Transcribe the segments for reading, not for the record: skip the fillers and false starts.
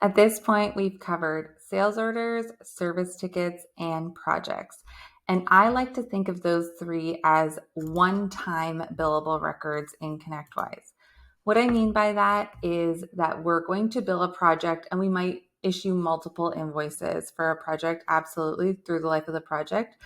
At this point, we've covered sales orders, service tickets, and projects. And I like to think of those three as one-time billable records in ConnectWise. What I mean by that is that we're going to bill a project and we might issue multiple invoices for a project, absolutely, through the life of the project.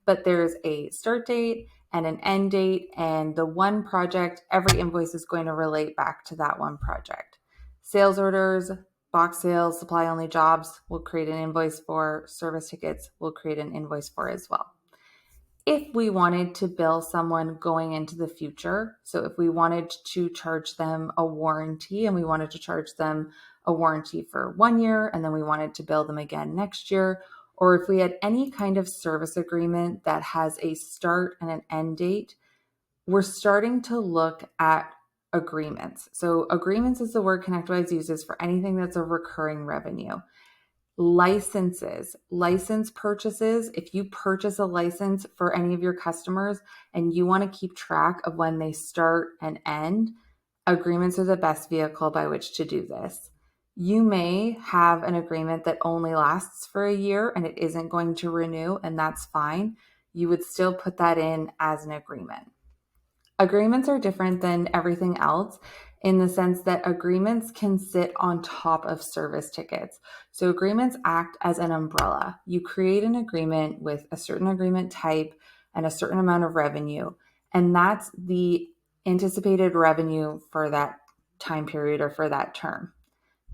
But there's a start date and an end date, and the one project, every invoice is going to relate back to that one project. Sales orders, box sales, supply only jobs, we'll create an invoice for. Service tickets, we'll create an invoice for as well. If we wanted to bill someone going into the future, so if we wanted to charge them a warranty and we wanted to charge them a warranty for 1 year and then we wanted to bill them again next year, or if we had any kind of service agreement that has a start and an end date, we're starting to look at agreements. So agreements is the word ConnectWise uses for anything that's a recurring revenue. Licenses, license purchases. If you purchase a license for any of your customers and you want to keep track of when they start and end, agreements are the best vehicle by which to do this. You may have an agreement that only lasts for a year and it isn't going to renew, and that's fine. You would still put that in as an agreement. Agreements are different than everything else in the sense that agreements can sit on top of service tickets. So agreements act as an umbrella. You create an agreement with a certain agreement type and a certain amount of revenue, and that's the anticipated revenue for that time period or for that term.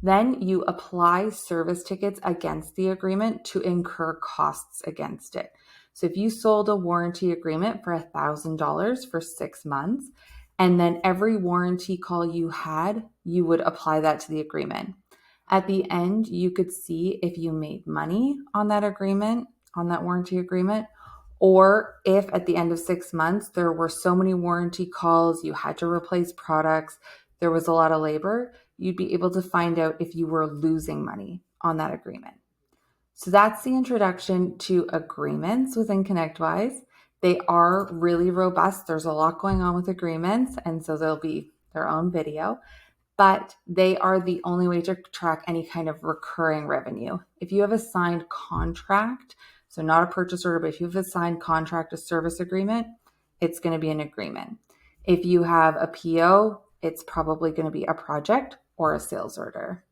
Then you apply service tickets against the agreement to incur costs against it. So if you sold a warranty agreement for $1,000 for 6 months, and then every warranty call you had, you would apply that to the agreement. At the end, you could see if you made money on that agreement, on that warranty agreement, or if at the end of 6 months, there were so many warranty calls, you had to replace products, there was a lot of labor, you'd be able to find out if you were losing money on that agreement. So that's the introduction to agreements within ConnectWise. They are really robust. There's a lot going on with agreements, and so they'll be their own video, but they are the only way to track any kind of recurring revenue. If you have a signed contract, so not a purchase order, but if you have a signed contract, a service agreement, it's going to be an agreement. If you have a PO, it's probably going to be a project or a sales order.